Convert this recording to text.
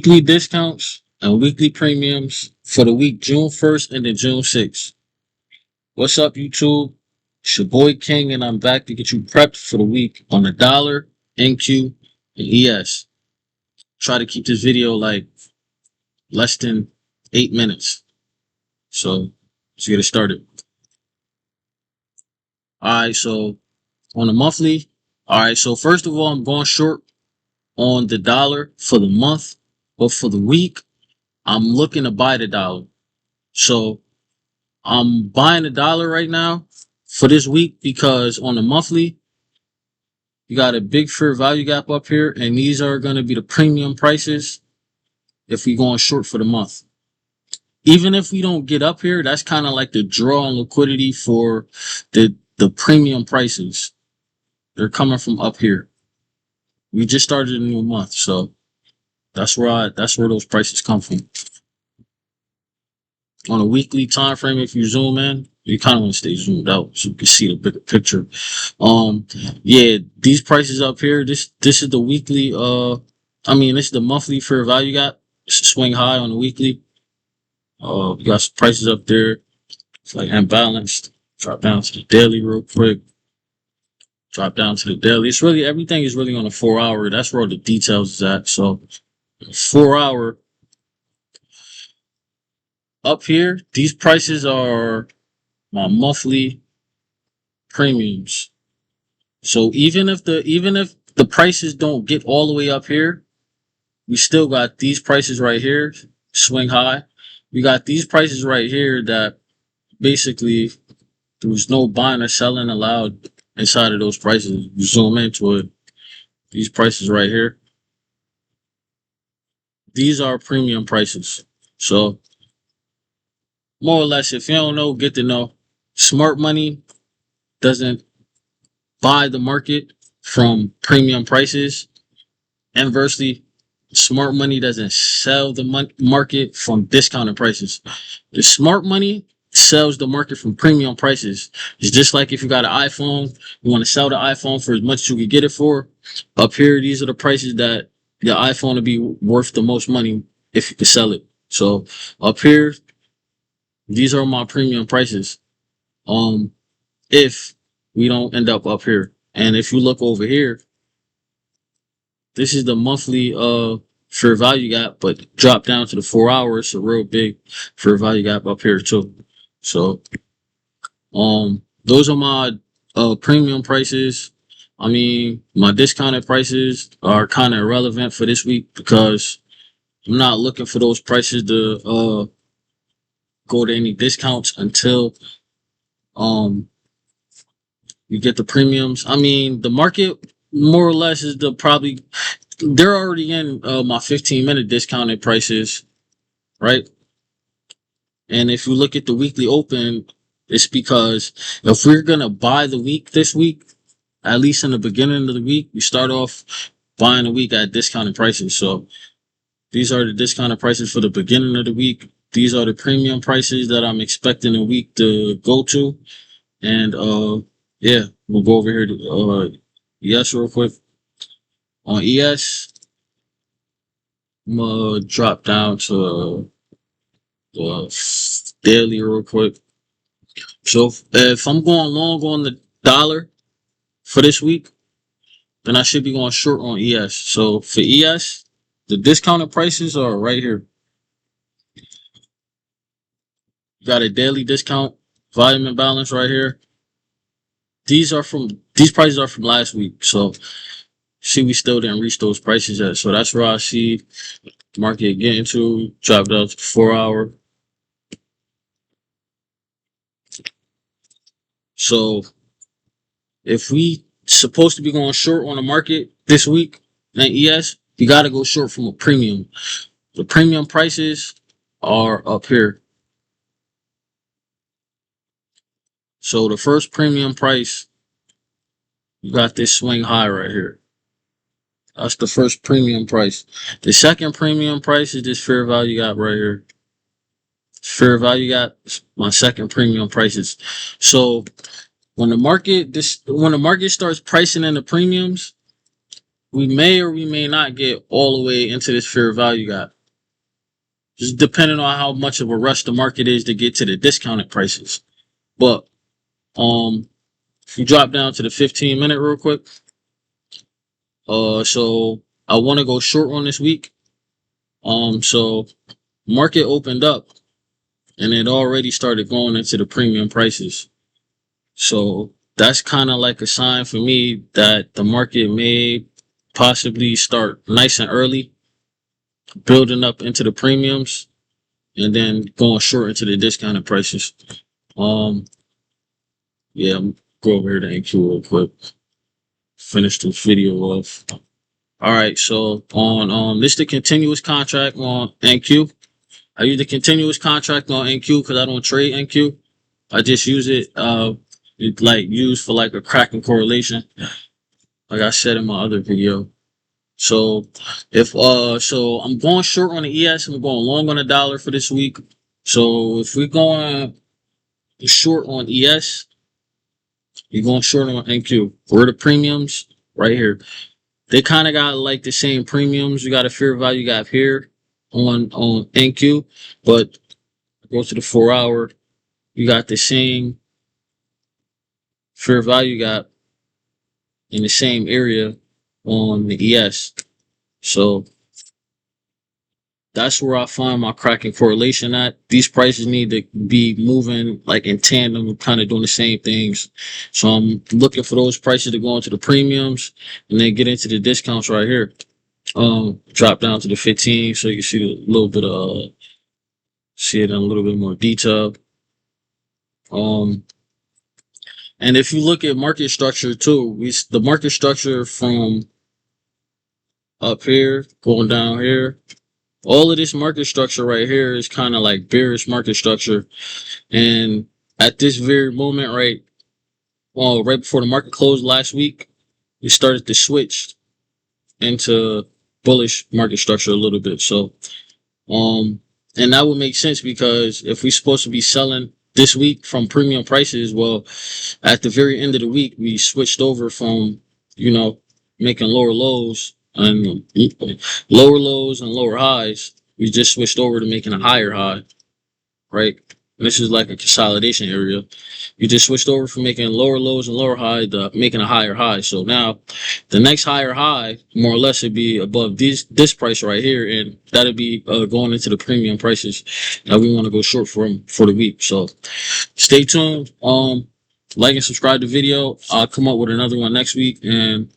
weekly discounts and weekly premiums for the week June 1st and then June 6th. What's up, YouTube? It's your boy King, and I'm back to get you prepped for the week on the dollar, NQ, and ES. Try to keep this video like less than 8 minutes. So let's get it started. Alright, so on the monthly, alright, so first of all, I'm going short on the dollar for the month, but for the week, I'm looking to buy the dollar. So I'm buying the dollar right now for this week because on the monthly, you got a big fair value gap up here, and these are going to be the premium prices if we're going short for the month. Even if we don't get up here, that's kind of like the draw on liquidity for the premium prices. They're coming from up here. We just started a new month, so that's where those prices come from. On a weekly time frame, if you zoom in, you kind of want to stay zoomed out so you can see the bigger picture. Yeah, these prices up here, this is the weekly, this is the monthly fair value gap. It's a swing high on the weekly. We got some prices up there. It's like imbalanced. Drop down to the daily real quick. Drop down to the daily. It's really, everything is really on a 4 hour. That's where all the details is at. So 4 hour up here, these prices are my monthly premiums. So even if the prices don't get all the way up here, we still got these prices right here, swing high. We got these prices right here that basically there was no buying or selling allowed inside of those prices. You zoom into it, these prices right here, these are premium prices. So more or less, if you don't know, get to know. Smart money doesn't buy the market from premium prices. Inversely, smart money doesn't sell the market from discounted prices. The smart money sells the market from premium prices. It's just like if you got an iPhone, you want to sell the iPhone for as much as you can get it for. Up here, these are the prices that the iPhone will be worth the most money if you can sell it. So up here, these are my premium prices. If we don't end up here. And if you look over here, this is the monthly fair value gap, but drop down to the 4 hours. It's a real big fair value gap up here too. So those are my premium prices. I mean, my discounted prices are kind of irrelevant for this week because I'm not looking for those prices to go to any discounts until you get the premiums. I mean, the market more or less is they're already in my 15-minute discounted prices, right? And if you look at the weekly open, it's because if we're gonna buy the week this week, at least in the beginning of the week, we start off buying the week at discounted prices. So these are the discounted prices for the beginning of the week. These are the premium prices that I'm expecting the week to go to. And yeah, we'll go over here to ES real quick. On ES, I'm gonna drop down to the daily real quick. So if I'm going long on the dollar for this week, then I should be going short on ES. So for ES, the discounted prices are right here. You got a daily discount, volume imbalance right here. These prices are from last week. So see, we still didn't reach those prices yet. So that's where I see the market getting to. Drop down to 4 hour. So if we supposed to be going short on the market this week in ES, you got to go short from a premium. The premium prices are up here. So the first premium price, you got this swing high right here. That's the first premium price. The second premium price is this fair value gap right here. Fair value gap is my second premium prices. So when the market starts pricing in the premiums, we may or we may not get all the way into this fair value gap. Just depending on how much of a rush the market is to get to the discounted prices. But if you drop down to the 15-minute real quick, so I want to go short on this week. So market opened up and it already started going into the premium prices. So that's kind of like a sign for me that the market may possibly start nice and early, building up into the premiums, and then going short into the discounted prices. Yeah, go over here to NQ real quick. Finish this video off. All right, so on this the continuous contract on NQ. I use the continuous contract on NQ because I don't trade NQ. I just use it like used for like a cracking correlation, like I said in my other video. So if so I'm going short on the ES, I'm going long on the dollar for this week. So if we're going short on ES, you're going short on NQ. Where the premiums right here. They kind of got like the same premiums. You got a fair value gap here on NQ, but go to the 4-hour. You got the same fair value gap in the same area on the ES. So that's where I find my cracking correlation at. These prices need to be moving like in tandem, kind of doing the same things. So I'm looking for those prices to go into the premiums and then get into the discounts right here. Drop down to the 15 so you can see a little bit of see it in a little bit more detail. And if you look at market structure too, the market structure from up here going down here, all of this market structure right here is kind of like bearish market structure. And at this very moment, right before the market closed last week, it started to switch into bullish market structure a little bit. So, and that would make sense because if we're supposed to be selling this week from premium prices, well, at the very end of the week, we switched over from, making lower lows and lower highs. We just switched over to making a higher high, right? This is like a consolidation area. You just switched over from making lower lows and lower high to making a higher high. So now the next higher high, more or less, would be above this price right here. And that'll be going into the premium prices that we want to go short for the week. So stay tuned. Like and subscribe to the video. I'll come up with another one next week. And